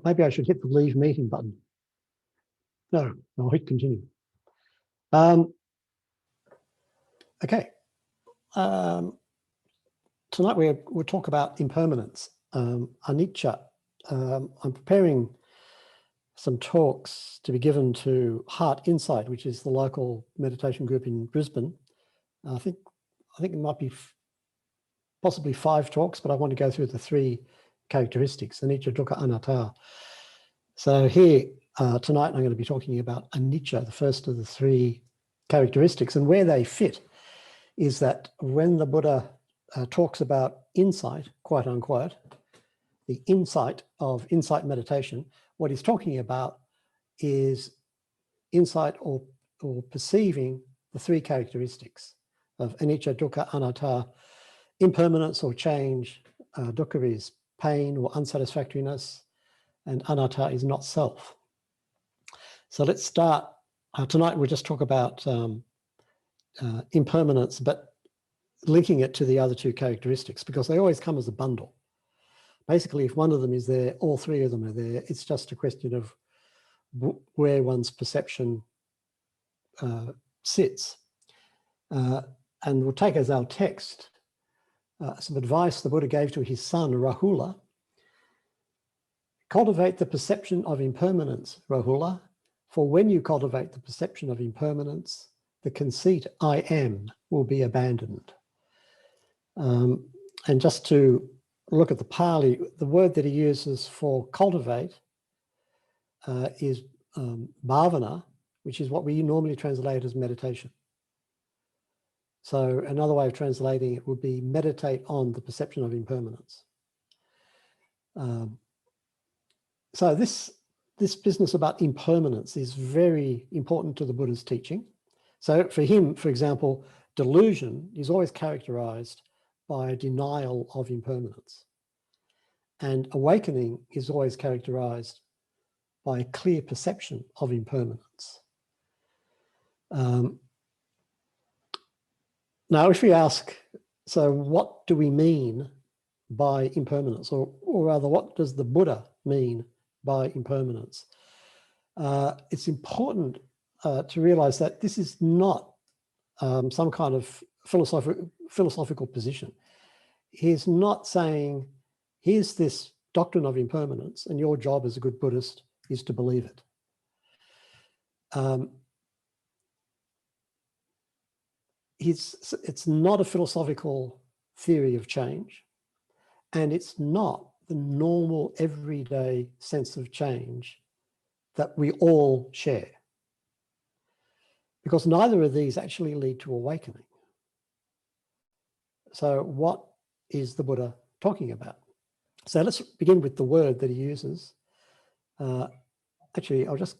maybe I should hit the leave meeting button. No, I'll hit continue. Okay. Tonight we'll talk about impermanence, Anichia. I'm preparing some talks to be given to Heart Insight, which is the local meditation group in Brisbane. I think it might be possibly 5 talks, but I want to go through the 3 characteristics, Anicca, Dukkha, Anatta. So here tonight I'm going to be talking about Anicca, the first of the 3 characteristics, and where they fit is that when the Buddha talks about insight, quote unquote, the insight of insight meditation, what he's talking about is insight or perceiving the 3 characteristics of Anicca, Dukkha, Anatta. Impermanence or change, Dukkha is pain or unsatisfactoriness, and Anatta is not self. So let's start. Tonight we'll just talk about impermanence, but linking it to the other 2 characteristics, because they always come as a bundle. Basically, if one of them is there, all 3 of them are there. It's just a question of where one's perception sits. And we'll take as our text some advice the Buddha gave to his son, Rahula. Cultivate the perception of impermanence, Rahula, for when you cultivate the perception of impermanence, the conceit, I am, will be abandoned. And just to look at the Pali, the word that he uses for cultivate is bhavana, which is what we normally translate as meditation. So another way of translating it would be meditate on the perception of impermanence. So this business about impermanence is very important to the Buddha's teaching. So for him, for example, delusion is always characterized by a denial of impermanence. And awakening is always characterized by a clear perception of impermanence. Now, if we ask, so what do we mean by impermanence? Or rather, what does the Buddha mean by impermanence? It's important to realize that this is not some kind of philosophical position. He's not saying, here's this doctrine of impermanence, and your job as a good Buddhist is to believe it. It's not a philosophical theory of change, and it's not the normal everyday sense of change that we all share, because neither of these actually lead to awakening. So what is the Buddha talking about? So let's begin with the word that he uses. Actually, I'll just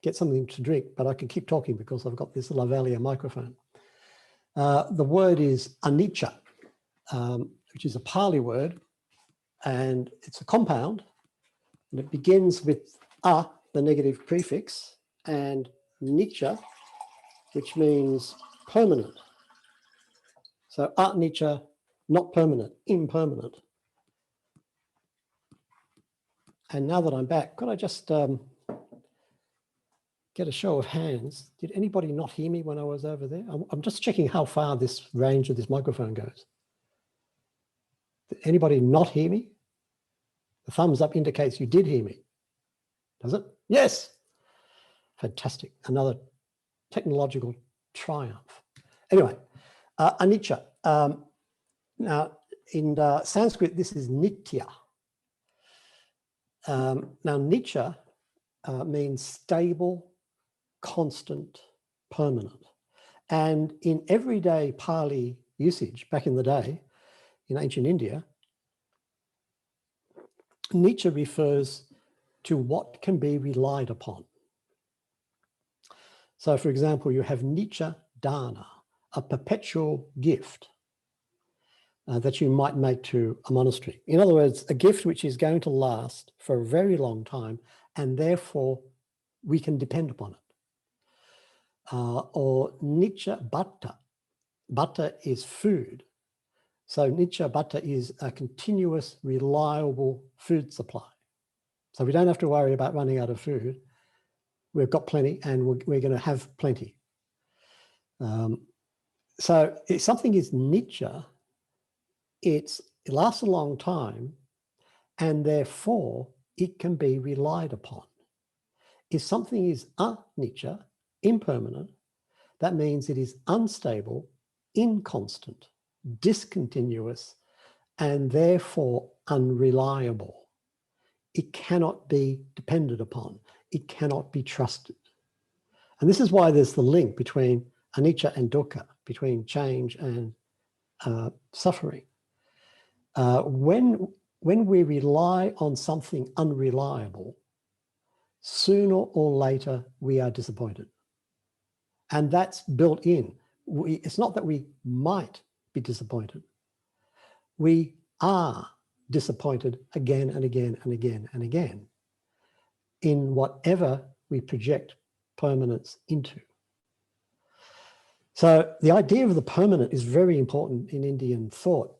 get something to drink, but I can keep talking because I've got this lavalier microphone. The word is Anicca, which is a Pali word, and it's a compound, and it begins with a, the negative prefix, and nicca, which means permanent. So anicca, not permanent, impermanent. And now that I'm back, could I just get a show of hands? Did anybody not hear me when I was over there? I'm just checking how far this range of this microphone goes. Did anybody not hear me? The thumbs up indicates you did hear me. Does it? Yes. Fantastic. Another technological triumph. Anyway, Anicca. Now, in Sanskrit, this is nitya. Now, nicca means stable, constant, permanent. And in everyday Pali usage back in the day, in ancient India, nicca refers to what can be relied upon. So, for example, you have nicca dana, a perpetual gift that you might make to a monastery. In other words, a gift which is going to last for a very long time, and therefore we can depend upon it. Or nicca bhatta. Bhatta is food. So nicca bhatta is a continuous, reliable food supply. So we don't have to worry about running out of food. We've got plenty, and we're going to have plenty. So if something is Anicca, it lasts a long time, and therefore it can be relied upon. If something is Anicca, impermanent, that means it is unstable, inconstant, discontinuous, and therefore unreliable. It cannot be depended upon. It cannot be trusted. And this is why there's the link between anicca and dukkha, between change and suffering. When we rely on something unreliable, sooner or later we are disappointed. And that's built in. It's not that we might be disappointed. We are disappointed again and again and again and again in whatever we project permanence into. So the idea of the permanent is very important in Indian thought.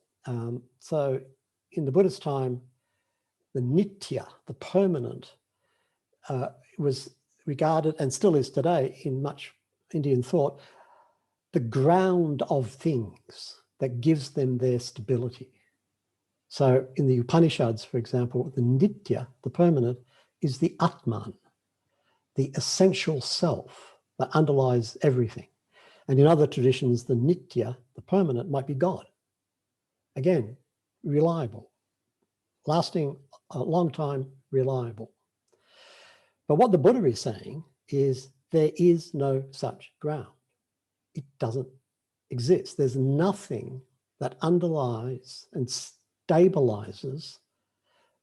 So in the Buddhist time, the nitya, the permanent, was regarded, and still is today in much Indian thought, the ground of things that gives them their stability. So in the Upanishads, for example, the nitya, the permanent, is the Atman, the essential self that underlies everything. And in other traditions, the nitya, the permanent, might be God. Again, reliable, lasting a long time, reliable. But what the Buddha is saying is there is no such ground. It doesn't exist. There's nothing that underlies and stabilizes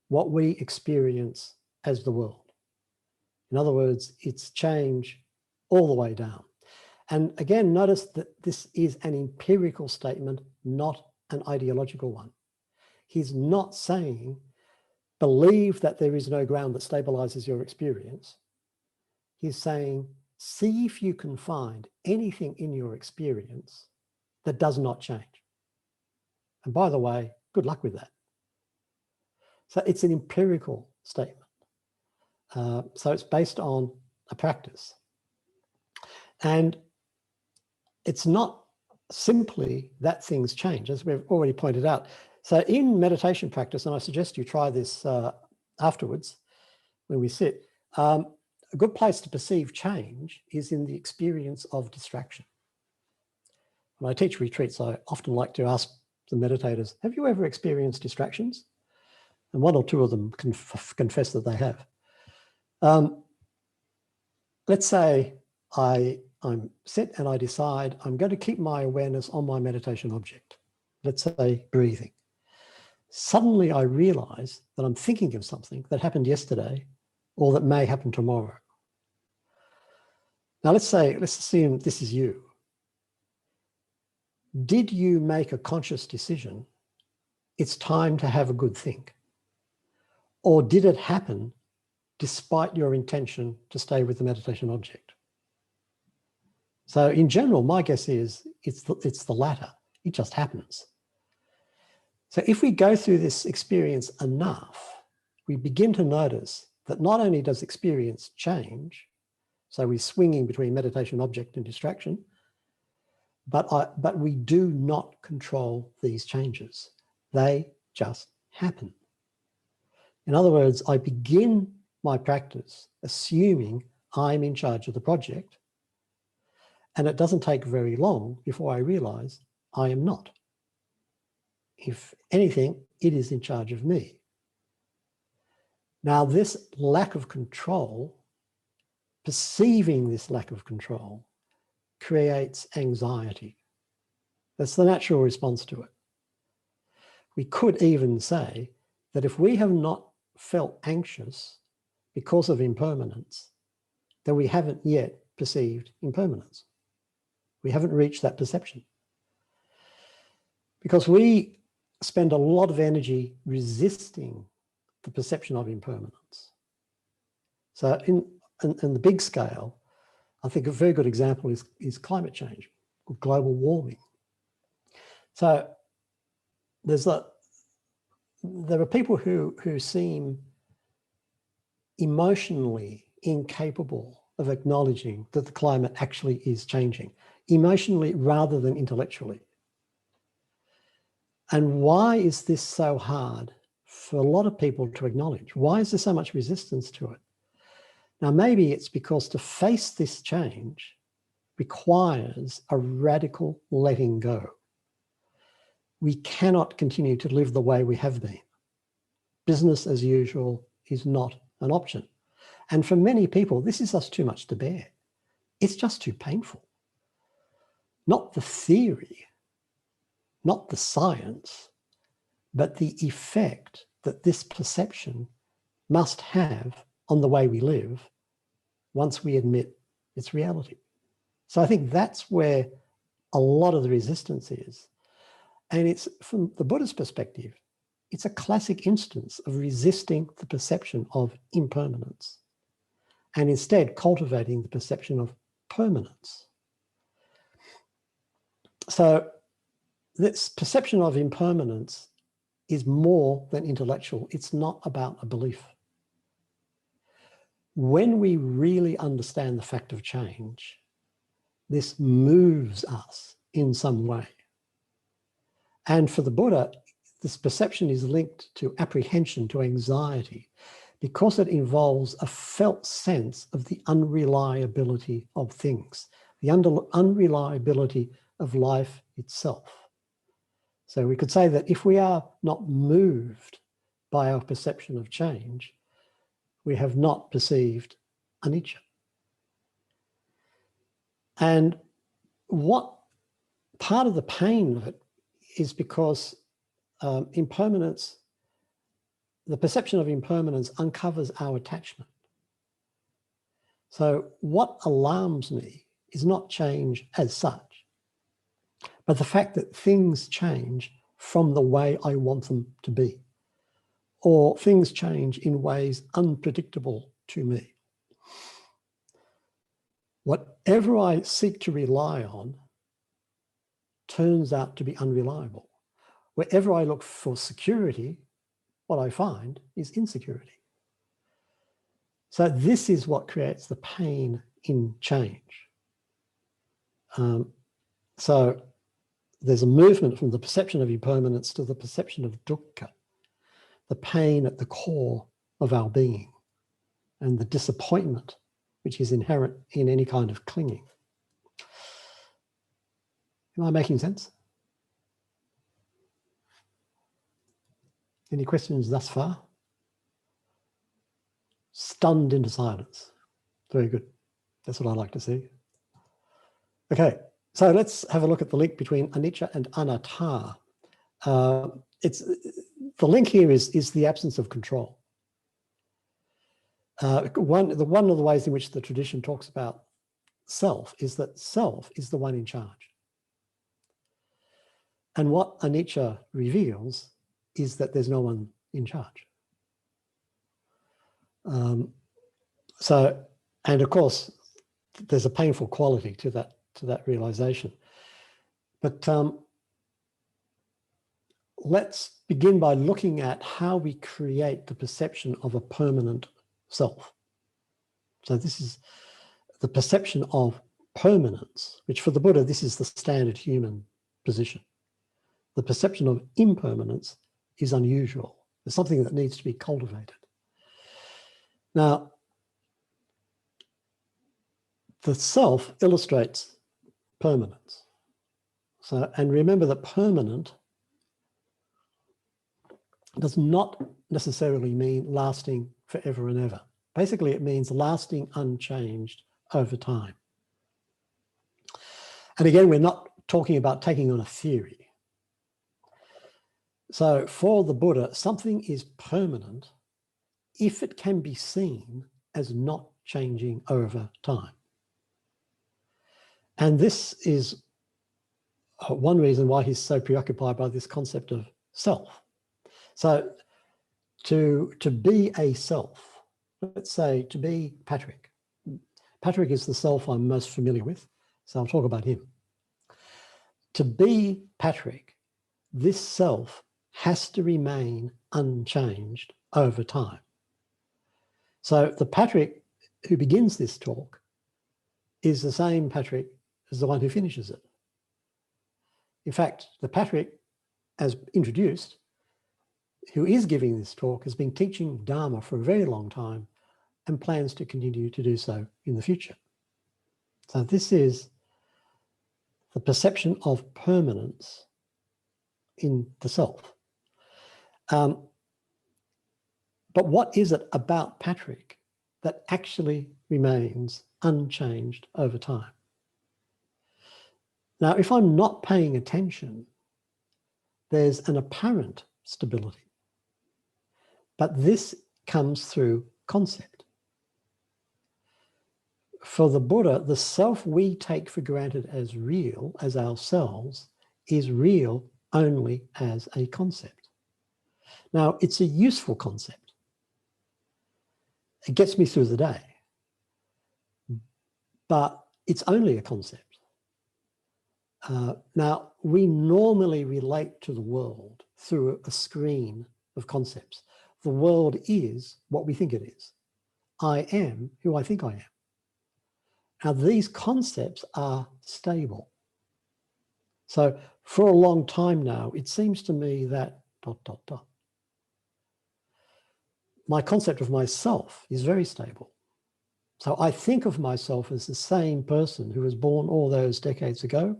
what we experience as the world. In other words, it's change all the way down. And again, notice that this is an empirical statement, not an ideological one. He's not saying, believe that there is no ground that stabilizes your experience. He's saying, see if you can find anything in your experience that does not change. And by the way, good luck with that. So it's an empirical statement. So it's based on a practice. And it's not simply that things change, as we've already pointed out. So in meditation practice, and I suggest you try this afterwards when we sit, a good place to perceive change is in the experience of distraction. When I teach retreats, I often like to ask the meditators, have you ever experienced distractions? And one or two of them confess that they have. Let's say I'm sit and I decide I'm going to keep my awareness on my meditation object. Let's say breathing. Suddenly I realize that I'm thinking of something that happened yesterday or that may happen tomorrow. Now let's assume this is you. Did you make a conscious decision? It's time to have a good think. Or did it happen despite your intention to stay with the meditation object? So in general, my guess is it's the latter. It just happens. So if we go through this experience enough, we begin to notice that not only does experience change, so we're swinging between meditation object and distraction, but we do not control these changes. They just happen. In other words, I begin my practice assuming I'm in charge of the project, and it doesn't take very long before I realize I am not. If anything, it is in charge of me. Now, this lack of control, perceiving this lack of control, creates anxiety. That's the natural response to it. We could even say that if we have not felt anxious because of impermanence, then we haven't yet perceived impermanence. We haven't reached that perception. Because we spend a lot of energy resisting the perception of impermanence. So in the big scale, I think a very good example is climate change, or global warming. So there are people who seem emotionally incapable of acknowledging that the climate actually is changing, emotionally rather than intellectually. And why is this so hard for a lot of people to acknowledge? Why is there so much resistance to it? Now, maybe it's because to face this change requires a radical letting go. We cannot continue to live the way we have been. Business as usual is not an option. And for many people, this is just too much to bear. It's just too painful. Not the theory, not the science, but the effect that this perception must have on the way we live once we admit its reality. So I think that's where a lot of the resistance is. And it's, from the Buddha's perspective, it's a classic instance of resisting the perception of impermanence and instead cultivating the perception of permanence. So this perception of impermanence is more than intellectual. It's not about a belief. When we really understand the fact of change, this moves us in some way. And for the Buddha, this perception is linked to apprehension, to anxiety, because it involves a felt sense of the unreliability of things, the unreliability of life itself. So we could say that if we are not moved by our perception of change, we have not perceived Anichia. And what part of the pain of it is because impermanence, the perception of impermanence uncovers our attachment. So what alarms me is not change as such, but the fact that things change from the way I want them to be, or things change in ways unpredictable to me. Whatever I seek to rely on turns out to be unreliable. Wherever I look for security, what I find is insecurity. So this is what creates the pain in change. So there's a movement from the perception of impermanence to the perception of dukkha, the pain at the core of our being, and the disappointment which is inherent in any kind of clinging. Am I making sense? Any questions thus far? Stunned into silence. Very good. That's what I like to see. Okay, so let's have a look at the link between anicca and anatta. The link here is the absence of control. One of the ways in which the tradition talks about self is that self is the one in charge. And what Anicca reveals is that there's no one in charge. And of course, there's a painful quality to that realization. But let's begin by looking at how we create the perception of a permanent self. So this is the perception of permanence, which for the Buddha, this is the standard human position. The perception of impermanence is unusual. It's something that needs to be cultivated. Now, the self illustrates permanence. So, and remember that permanent does not necessarily mean lasting forever and ever. Basically, it means lasting unchanged over time. And again, we're not talking about taking on a theory. So for the Buddha, something is permanent if it can be seen as not changing over time. And this is one reason why he's so preoccupied by this concept of self. So to be a self, let's say to be Patrick. Patrick is the self I'm most familiar with, so I'll talk about him. To be Patrick, this self has to remain unchanged over time. So the Patrick who begins this talk is the same Patrick as the one who finishes it. In fact, the Patrick, as introduced, who is giving this talk, has been teaching Dharma for a very long time and plans to continue to do so in the future. So this is the perception of permanence in the self. But what is it about Patrick that actually remains unchanged over time? Now, if I'm not paying attention, there's an apparent stability. But this comes through concept. For the Buddha, the self we take for granted as real, as ourselves, is real only as a concept. Now, it's a useful concept. It gets me through the day. But it's only a concept. Now, we normally relate to the world through a screen of concepts. The world is what we think it is. I am who I think I am. Now, these concepts are stable. So for a long time now, it seems to me that ... my concept of myself is very stable. So I think of myself as the same person who was born all those decades ago,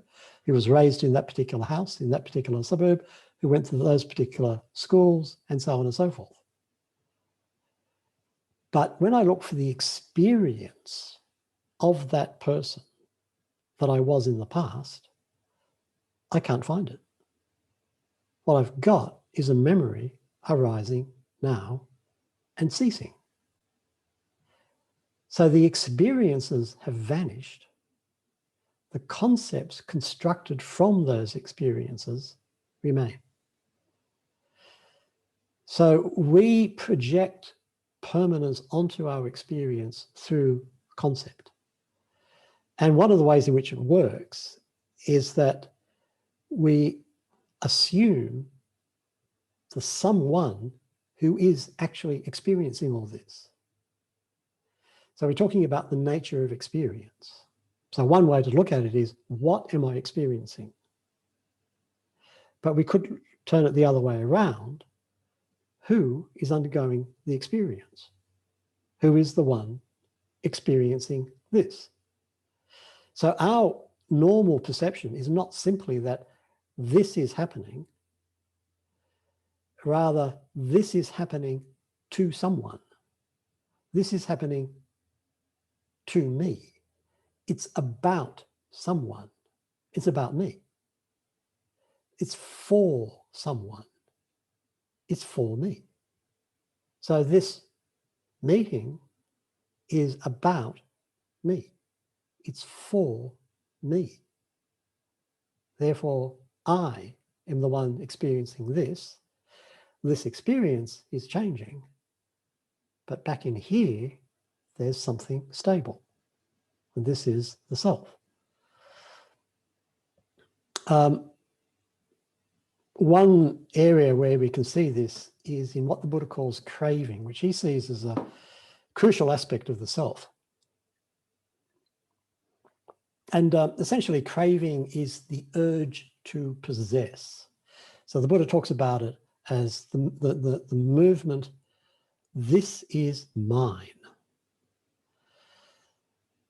who was raised in that particular house, in that particular suburb, who went to those particular schools, and so on and so forth. But when I look for the experience of that person that I was in the past, I can't find it. What I've got is a memory arising now and ceasing. So the experiences have vanished. The concepts constructed from those experiences remain. So we project permanence onto our experience through concept. And one of the ways in which it works is that we assume the someone who is actually experiencing all this. So we're talking about the nature of experience. So one way to look at it is, what am I experiencing? But we could turn it the other way around. Who is undergoing the experience? Who is the one experiencing this? So our normal perception is not simply that this is happening, rather this is happening to someone. This is happening to me. It's about someone. It's about me. It's for someone. It's for me. So this meeting is about me. It's for me. Therefore, I am the one experiencing this. This experience is changing. But back in here, there's something stable. And this is the self. One area where we can see this is in what the Buddha calls craving, which he sees as a crucial aspect of the self. And essentially, craving is the urge to possess. So the Buddha talks about it as the movement, this is mine.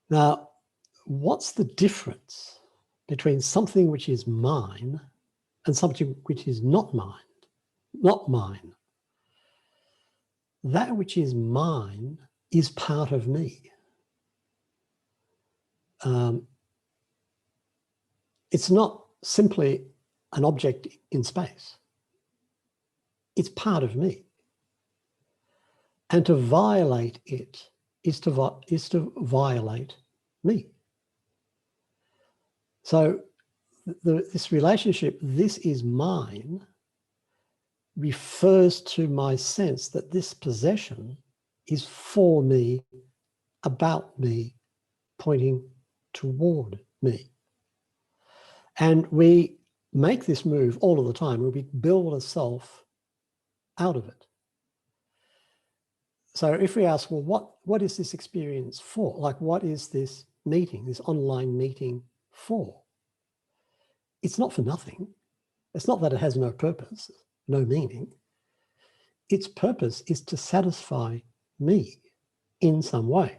Now, what's the difference between something which is mine and something which is not mine? Not mine. That which is mine is part of me. It's not simply an object in space. It's part of me. And to violate it is to violate me. So this relationship, this is mine, refers to my sense that this possession is for me, about me, pointing toward me. And we make this move all of the time, where we build a self out of it. So if we ask, well, what is this experience for? Like, what is this meeting, this online meeting for? It's not for nothing. It's not that it has no purpose, no meaning. Its purpose is to satisfy me in some way.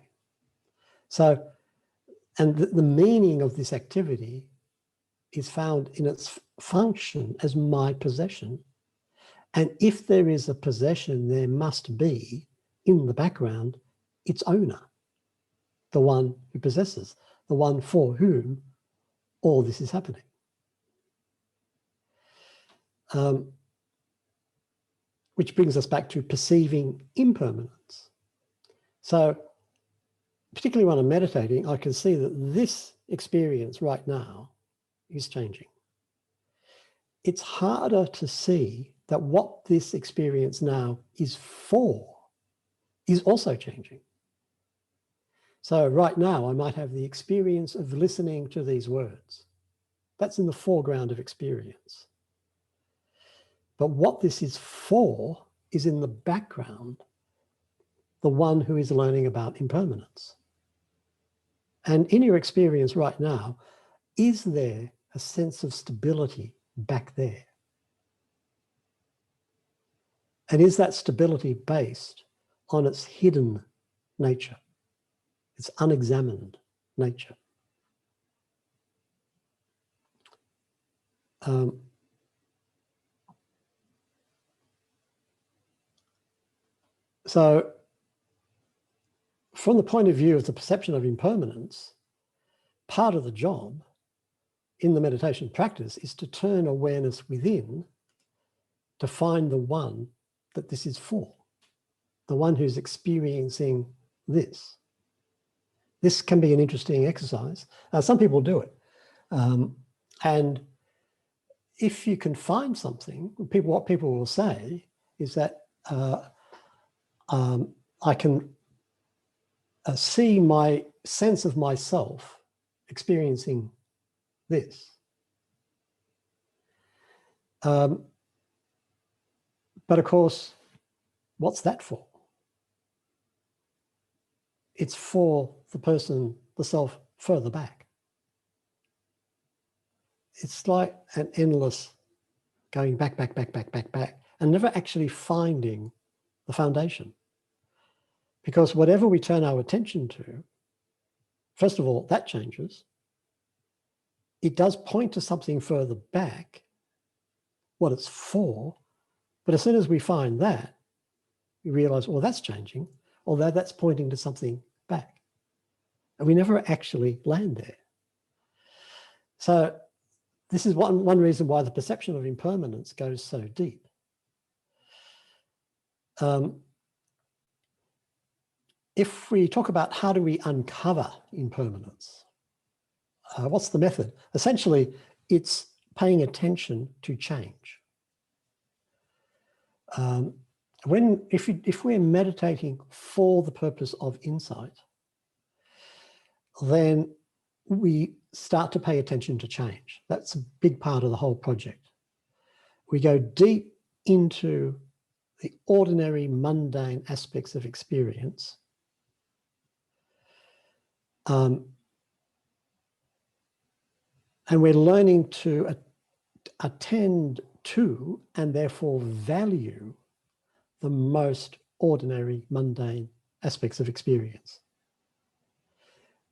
So, and the meaning of this activity is found in its function as my possession. And if there is a possession, there must be, in the background, its owner, the one who possesses, the one for whom all this is happening. Which brings us back to perceiving impermanence. So, particularly when I'm meditating, I can see that this experience right now is changing. It's harder to see that what this experience now is for is also changing. So right now, I might have the experience of listening to these words. That's in the foreground of experience. But what this is for is in the background, the one who is learning about impermanence. And in your experience right now, is there a sense of stability back there? And is that stability based on its hidden nature, its unexamined nature? So from the point of view of the perception of impermanence, part of the job in the meditation practice is to turn awareness within to find the one that this is for, the one who's experiencing this. This can be an interesting exercise. Some people do it. And if you can find something, what people will say is that I can see my sense of myself experiencing this. But of course, what's that for? It's for the person, the self, further back. It's like an endless going back, and never actually finding the foundation. Because whatever we turn our attention to, first of all, that changes. It does point to something further back, what it's for, but as soon as we find that, we realize, well, that's changing, although that's pointing to something back. And we never actually land there. So this is one reason why the perception of impermanence goes so deep. If we talk about how do we uncover impermanence, what's the method? Essentially, it's paying attention to change. If we're meditating for the purpose of insight, then we start to pay attention to change. That's a big part of the whole project. We go deep into the ordinary, mundane aspects of experience. And we're learning to attend to and therefore value the most ordinary, mundane aspects of experience.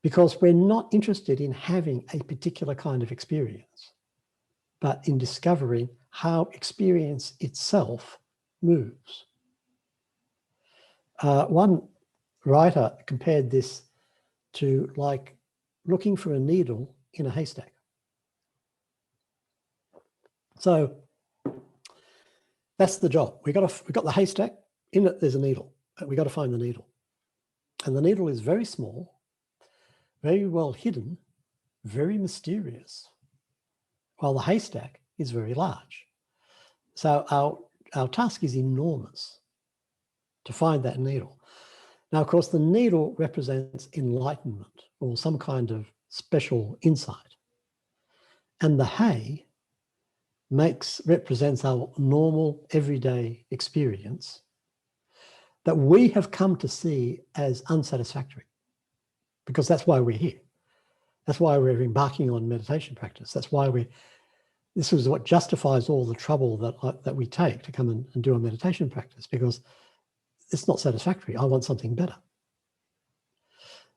Because we're not interested in having a particular kind of experience, but in discovering how experience itself moves. One writer compared this to like looking for a needle in a haystack. So that's the job. We've got the haystack, in it there's a needle. We've got to find the needle. And the needle is very small, very well hidden, very mysterious, while the haystack is very large. So our task is enormous to find that needle. Now, of course, the needle represents enlightenment or some kind of special insight. And the hay represents our normal, everyday experience. that we have come to see as unsatisfactory, because that's why we're here. That's why we're embarking on meditation practice. That's why this is what justifies all the trouble that we take to come and do a meditation practice, because it's not satisfactory. I want something better.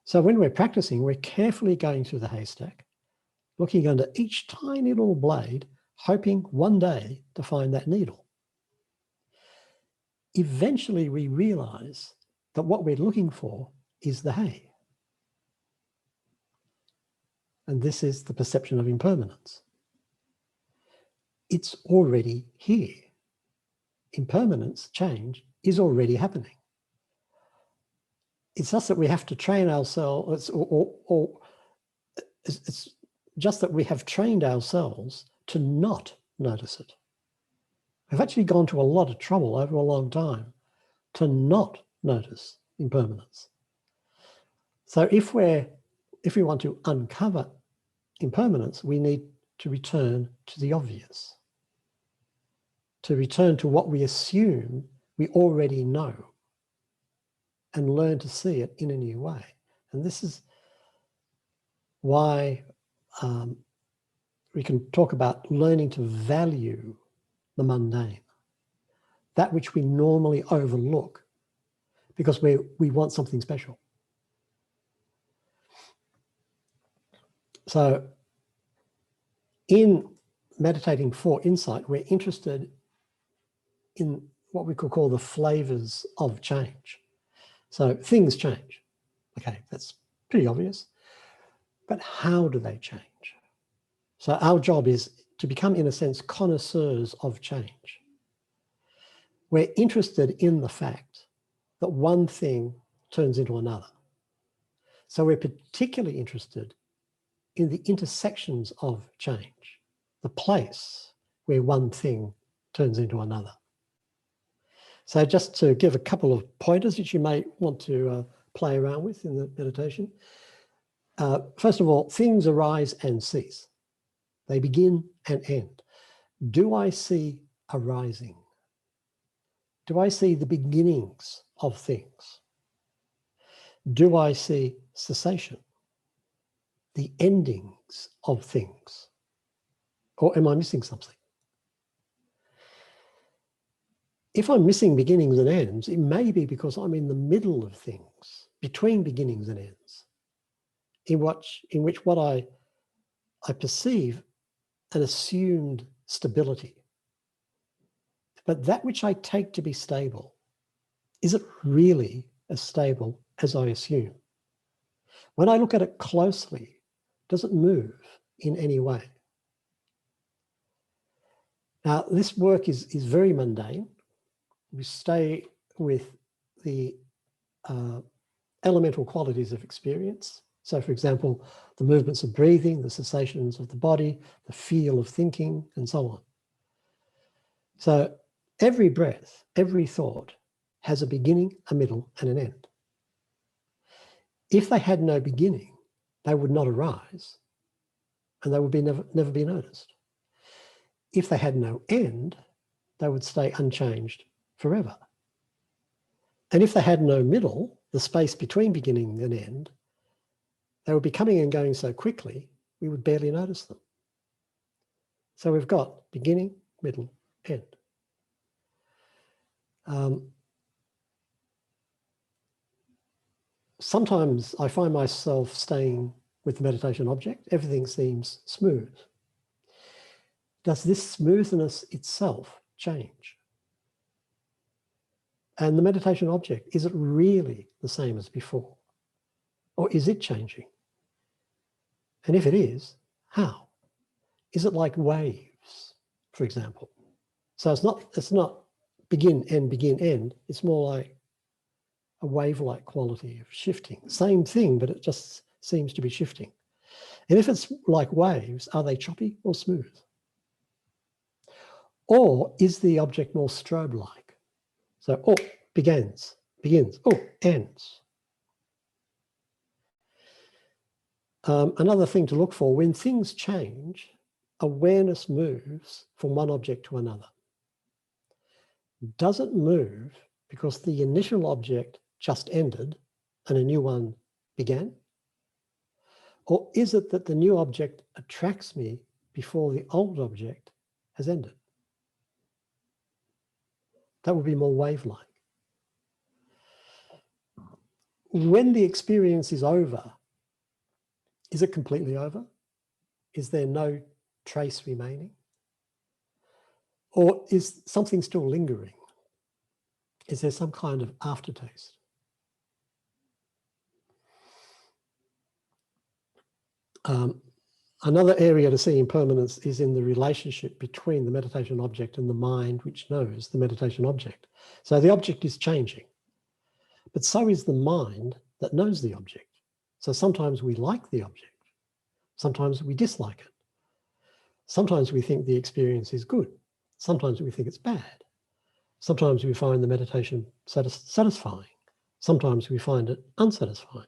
So when we're practicing, we're carefully going through the haystack, looking under each tiny little blade, hoping one day to find that needle. Eventually, we realize that what we're looking for is the hay. And this is the perception of impermanence. It's already here. Impermanence, change, is already happening. It's just that we have to train ourselves, or it's just that we have trained ourselves to not notice it. We've actually gone to a lot of trouble over a long time to not notice impermanence. So if we want to uncover impermanence, we need to return to the obvious, to return to what we assume we already know, and learn to see it in a new way. And this is why we can talk about learning to value the mundane, that which we normally overlook because we want something special. So in meditating for insight, we're interested in what we could call the flavors of change. So things change. Okay, that's pretty obvious. But how do they change? So our job is to become, in a sense, connoisseurs of change. We're interested in the fact that one thing turns into another. So we're particularly interested in the intersections of change, the place where one thing turns into another. So just to give a couple of pointers which you may want to play around with in the meditation. First of all, things arise and cease. They begin and end. Do I see arising? Do I see the beginnings of things? Do I see cessation? The endings of things? Or am I missing something? If I'm missing beginnings and ends, it may be because I'm in the middle of things, between beginnings and ends, in which what I perceive an assumed stability. But that which I take to be stable, is it really as stable as I assume? When I look at it closely, does it move in any way? Now, this work is very mundane. We stay with the elemental qualities of experience. So, for example, the movements of breathing, the sensations of the body, the feel of thinking, and so on. So every breath, every thought has a beginning, a middle, and an end. If they had no beginning, they would not arise, and they would be never be noticed. If they had no end, they would stay unchanged forever. And if they had no middle, the space between beginning and end, they would be coming and going so quickly, we would barely notice them. So we've got beginning, middle, end. Sometimes I find myself staying with the meditation object. Everything seems smooth. Does this smoothness itself change? And the meditation object, is it really the same as before? Or is it changing? And if it is, how? Is it like waves, for example? So it's not begin, end. It's more like a wave-like quality of shifting. Same thing, but it just seems to be shifting. And if it's like waves, are they choppy or smooth? Or is the object more strobe-like? So, oh, begins, oh, ends. Another thing to look for, when things change, awareness moves from one object to another. Does it move because the initial object just ended and a new one began? Or is it that the new object attracts me before the old object has ended? That would be more wave-like. When the experience is over, is it completely over? Is there no trace remaining? Or is something still lingering? Is there some kind of aftertaste? Another area to see impermanence is in the relationship between the meditation object and the mind which knows the meditation object. So the object is changing, but so is the mind that knows the object. So sometimes we like the object, sometimes we dislike it. Sometimes we think the experience is good, sometimes we think it's bad. Sometimes we find the meditation satisfying, sometimes we find it unsatisfying.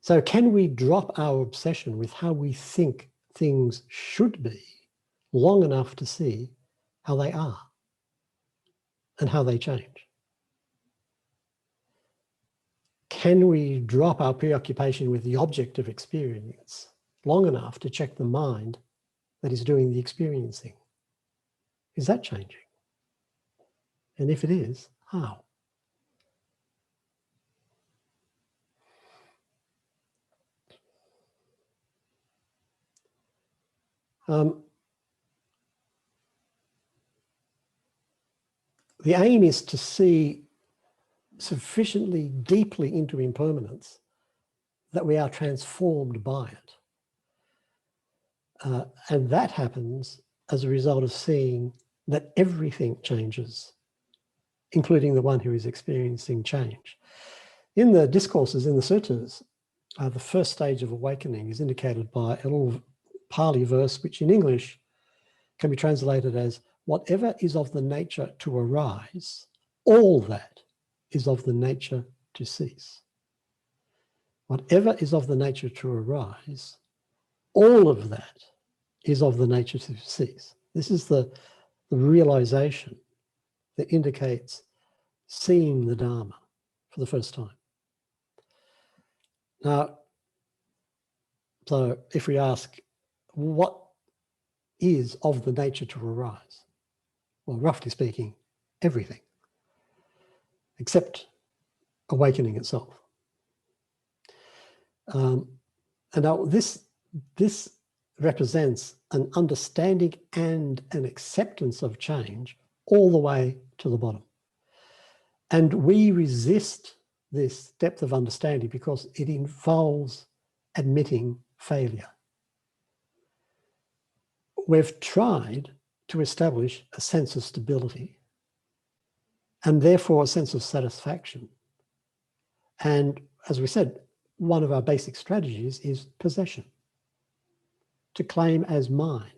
So can we drop our obsession with how we think things should be long enough to see how they are and how they change? Can we drop our preoccupation with the object of experience long enough to check the mind that is doing the experiencing? Is that changing? And if it is, how? The aim is to see sufficiently deeply into impermanence that we are transformed by it. And that happens as a result of seeing that everything changes, including the one who is experiencing change. In the discourses, in the suttas, the first stage of awakening is indicated by a little Pali verse, which in English can be translated as, whatever is of the nature to arise, all that is of the nature to cease. Whatever is of the nature to arise, all of that is of the nature to cease. This is the realization that indicates seeing the Dharma for the first time. Now, so if we ask, what is of the nature to arise? Well, roughly speaking, everything, except awakening itself. And now this represents an understanding and an acceptance of change all the way to the bottom. And we resist this depth of understanding because it involves admitting failure. We've tried to establish a sense of stability and therefore a sense of satisfaction. And as we said, one of our basic strategies is possession, to claim as mine.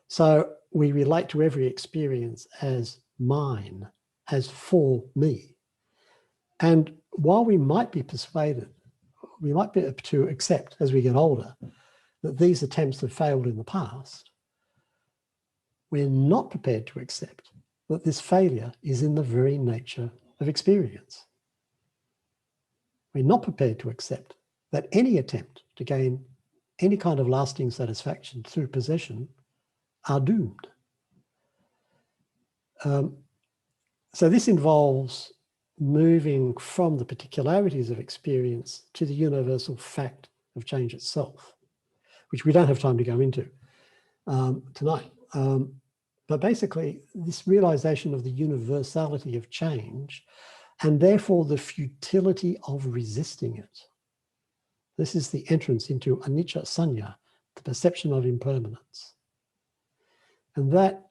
So we relate to every experience as mine, as for me. And while we might be persuaded, we might be able to accept as we get older that these attempts have failed in the past, we're not prepared to accept that this failure is in the very nature of experience. We're not prepared to accept that any attempt to gain any kind of lasting satisfaction through possession are doomed. So this involves moving from the particularities of experience to the universal fact of change itself, which we don't have time to go into tonight. But basically, this realization of the universality of change and therefore the futility of resisting it. This is the entrance into Anicca Sanya, the perception of impermanence. And that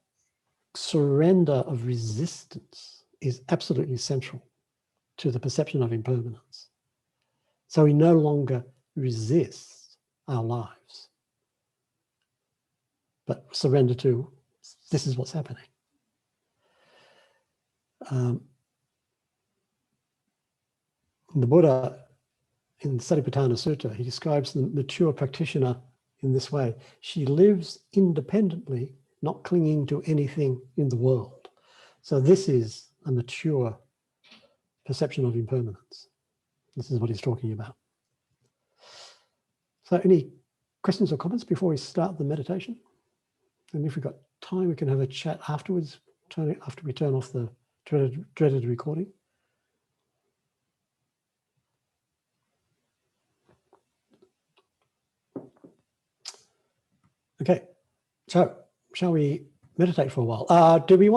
surrender of resistance is absolutely central to the perception of impermanence. So we no longer resist our lives, but surrender to, this is what's happening. The Buddha, in the Satipatthana Sutta, he describes the mature practitioner in this way. She lives independently, not clinging to anything in the world. So this is a mature perception of impermanence. This is what he's talking about. So any questions or comments before we start the meditation? And if we've got time, we can have a chat afterwards, after we turn off the dreaded recording. Okay, so shall we meditate for a while? Do we want